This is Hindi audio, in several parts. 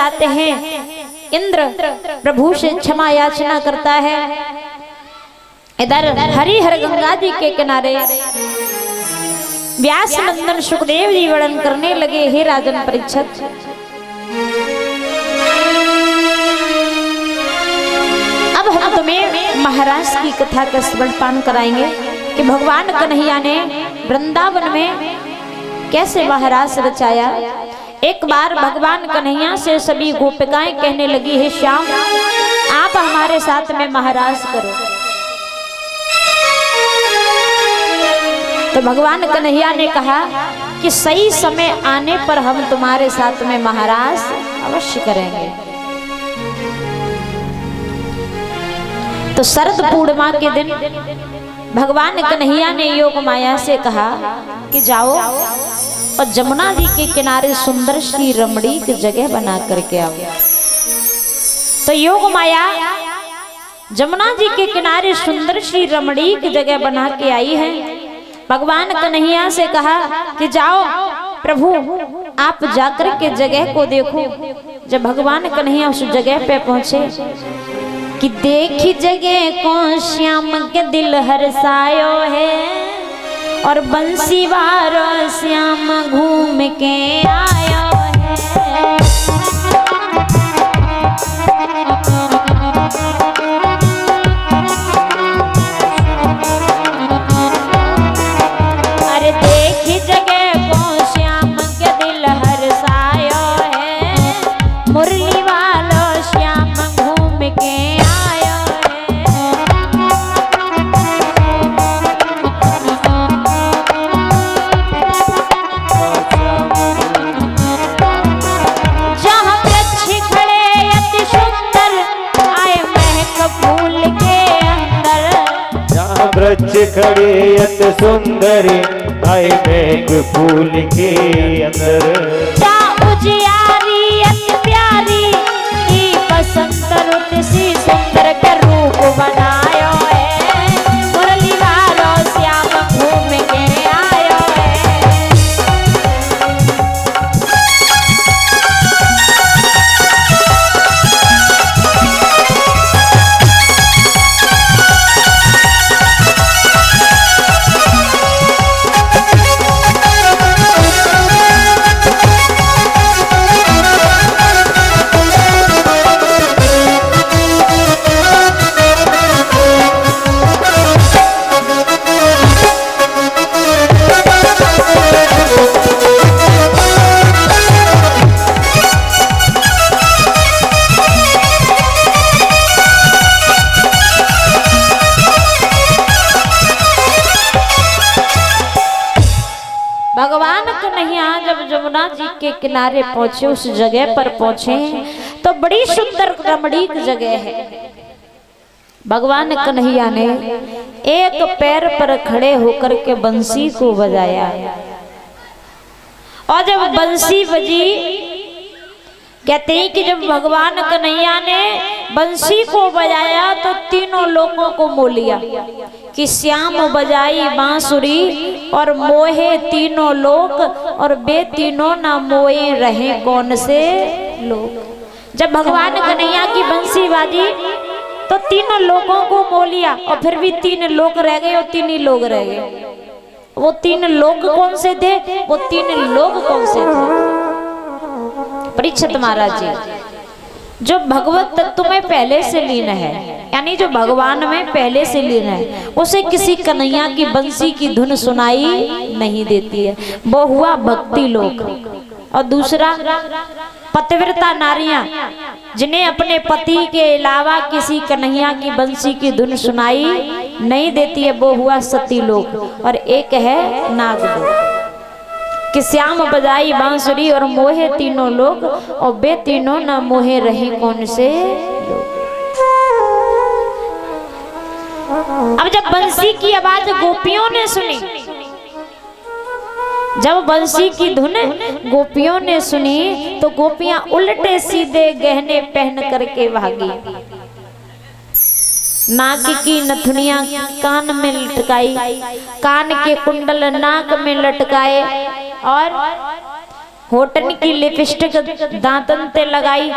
जाते हैं। इंद्र प्रभु से क्षमा याचना करता है। इधर हरिहर गंगा जी के किनारे व्यास नंदन सुखदेव जी वर्णन करने लगे, हे राजन परीक्षित, अब हम तुम्हें महाराज की कथा का स्मरण पान कराएंगे कि भगवान कन्हैया ने वृंदावन में कैसे महारास रचाया। एक बार भगवान कन्हैया से सभी गोपिकाएं कहने लगी, हे श्याम, आप हमारे साथ में महारास करो। तो भगवान कन्हैया ने कहा कि सही समय आने पर हम तुम्हारे साथ में महारास अवश्य करेंगे। तो शरद पूर्णिमा के दिन भगवान कन्हैया ने योग माया से कहा कि जाओ और जमुना जी के किनारे सुंदर सी रमणीक जगह बना करके आओ। तो योग माया जमुना जी के किनारे सुंदर सी रमणीक जगह बना के आई है। भगवान कन्हैया से कहा कि जाओ प्रभु, आप जाकर के जगह को देखो। जब भगवान कन्हैया उस जगह पे पहुंचे कि देखी जगह को श्याम के दिल हर्षायो है, और बंसी वारो श्याम घूम के आयो है। अरे देखी जगह को श्याम के दिल हर्षायो है, मुरली वालो श्याम घूम के आयो है। जहाँ वृक्ष खड़े अति सुंदर आए महक फूल के अंदर, जहाँ वृक्ष खड़े अति सुंदर आए महक फूल के अंदर। जहाँ उजियारी अति प्यारी की बसंत रुत सी सुंदर के रूप बनायो है, मुरली वालो श्याम घूम के आयो है। भगवान कन्हैया जब जमुना जी के किनारे पहुंचे, उस जगह पर पहुंचे तो बड़ी सुंदर रमणीक जगह है। भगवान कन्हैया ने एक पैर पर खड़े होकर के बंसी को बजाया, और जब बंसी बजी, कहते हैं कि जब भगवान कन्हैया ने बंसी को बजाया तो तीनों लोगों को मोह लिया कि श्याम बजाई बांसुरी और मोहे तीनों लोग, और बे तीनों ना मोए रहे कौन से लोग। जब भगवान कन्हैया की बंसी बाजी तो तीनों लोगों को मोह लिया, और फिर भी तीन लोग रह गए, और तीन ही लोग रह गए। वो तीन लोग कौन से थे? वो तीन लोग कौन से थे? परीक्षित महाराज जी, जो भगवत तत्व में पहले से लीन है, यानी जो भगवान में पहले से लीन है, उसे किसी कन्हैया की बंसी की धुन सुनाई नहीं देती है। वो हुआ भक्ति लोग। और दूसरा, पतिव्रता नारियां जिन्हें अपने पति के अलावा किसी कन्हैया की बंसी की धुन सुनाई नहीं देती है, वो हुआ सती लोग। और एक है नाग लोग कि श्याम बजाई बांसुरी और मोहे तीनों लोग, और बे तीनों न मोहे रहे कौन से लोग। अब जब बंसी की आवाज गोपियों ने सुनी, जब बंसी की धुन गोपियों ने सुनी तो गोपियां उल्टे सीधे गहने पहन करके भागी। नाक की नथुनियां कान में लटकाई, कान के कुंडल नाक में लटकाए, और होठन की लिपस्टिक दांतन ते लगाई,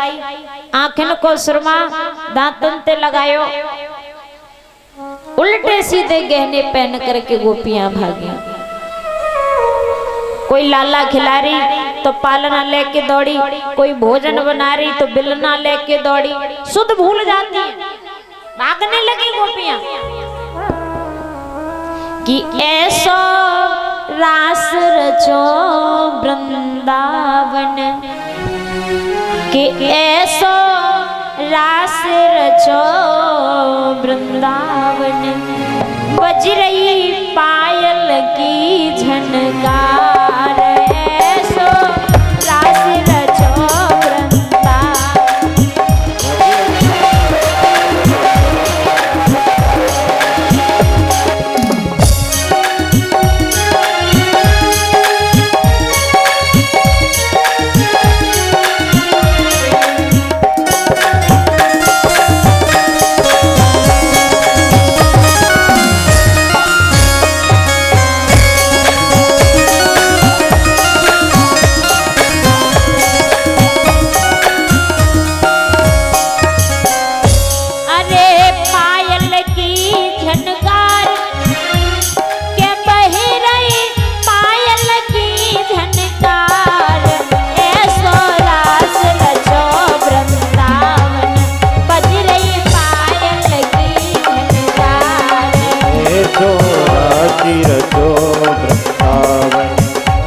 आंखन को सुरमा दांतन ते लगायो, उल्टे सीधे गहने पहन करके गोपियां भागी। कोई लाला खिला रही तो पालना लेके दौड़ी, कोई भोजन बना रही तो बिलना लेके दौड़ी, सुध भूल जाती है, भागने लगी गोपियां कि ऐसो रास रचो वृंदावन, कि ऐसो रास रचो वृंदावन, बज रही पायल की झनकार, ऐसो रास रचो वृंदावन।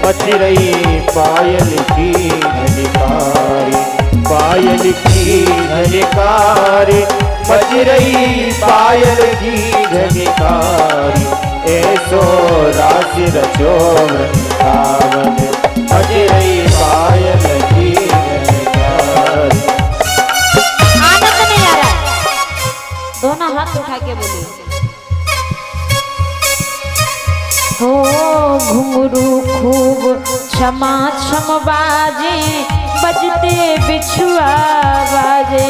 बज रही पायल की झनकारी, पायल की झनकारी, बज रही पायल की झनकारी, ऐसो रास रचो वृंदावन, बज रही पायल की झनकारी। आनंद नहीं आ रहा, दोनों हाथ उठा के बोलिए, हो घुंघरू खूब क्षमा क्षम बाजे, बजते बिछुआ बाजे,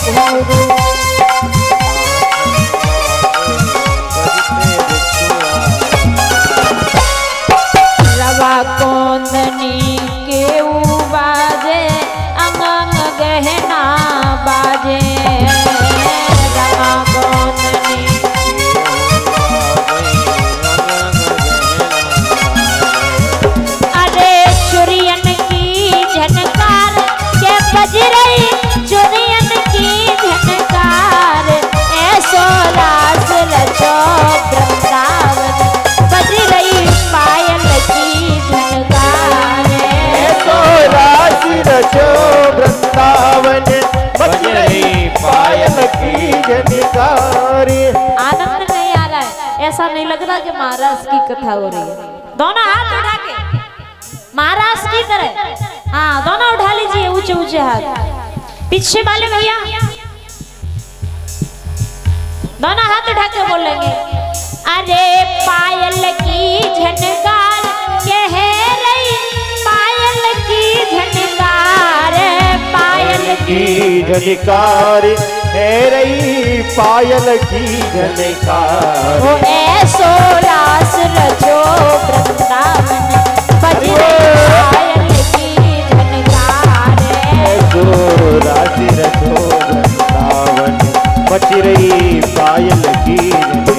घुंघरू रवा कोंदनी के बाजे, अंग अंग गहना बाजे, रवा कोंदनी बज रही चुरियन की झनकार, ऐसो रास रचो वृंदावन, बज रही पायल की झनकार, ऐसो रास रचो वृंदावन, बज रही पायल की झनकार। आनंद नहीं आ रहा है, ऐसा नहीं लग रहा कि महाराज की कथा हो रही है। दोनों हाथ उठा के महाराज की तरह, हाँ दोनों उठा लीजिए ऊंचे ऊंचे हाथ, पीछे वाले भैया दोनों हाथ उठा के बोलेंगे, अरे पायल की झनकार कह रही, पायल की झनकार, पायल की झनकार है रही, पायल की झनकार, ऐसो रास रचो वृंदावन, बज रही पायल की झनकार, ऐसो रास रचो वृंदावन, बज रही पायल की झनकार।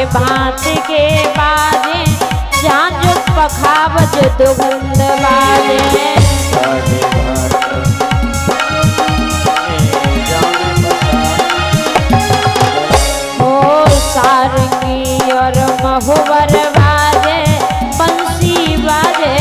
भांत के बाजे, झांझ पखावज दुगंध बाजे, ओ सारंगी और महुवर बाजे, बंसी बाजे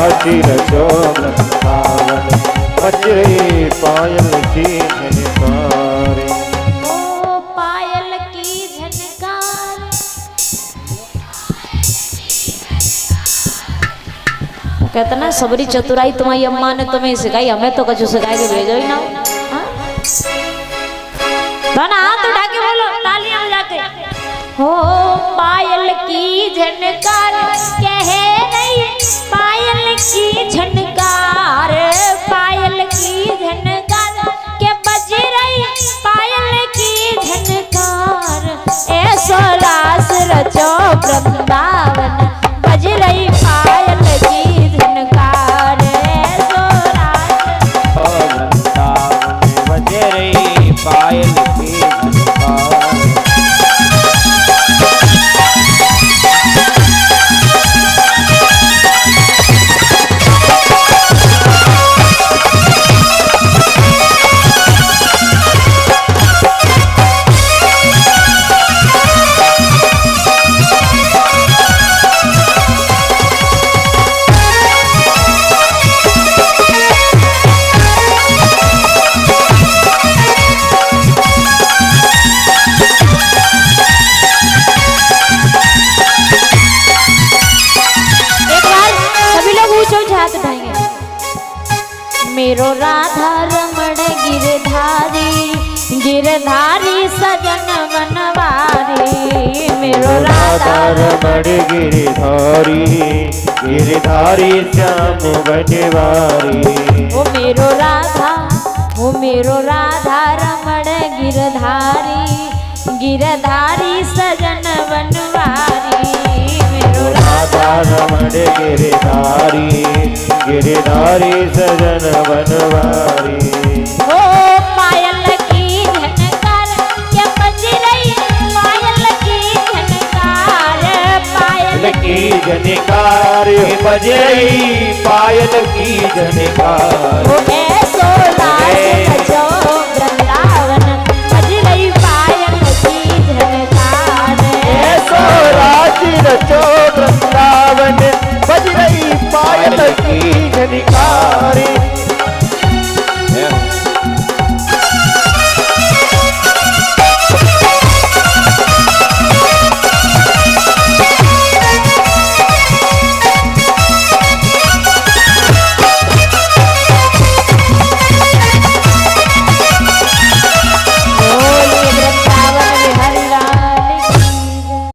राशि रचो वृंदावन बज रही पायल की झनकार। ओ पायल की झनकार। कहते ना सबरी चतुराई तुम्हारी अम्मा ने तुम्हें सिखाई, हमें तो कछु सिखा के भेजो ही ना। हाँ? हाथ उठा के बोलो, तालियां बजा के। हो पायल की झनकार कह नहीं, पायल की झनकार, पायल की झनकार के बज रही पायल की झनकार। ऐसो रास रचो वृंदावन बज रही पायल की झनकार। ऐसो रास वृंदावन बज रही पायल की झनकार। मेरो राधा रमण गिरधारी, गिरधारी सजन बनवारी। मेरो राधा रमण गिरधारी, गिरधारी श्याम बनवारी। ओ मेरो राधा, ओ मेरो राधा रमण गिरधारी, गिरधारी सजन बनवारी। मेरो राधा रमण गिरधारी, गिरधारी सजन बनवारी। ओ पायल की झनकार क्या बज रही पायल की झनकार। पायल की झनकार बज रही पायल की झनकार। ओ ऐसो रास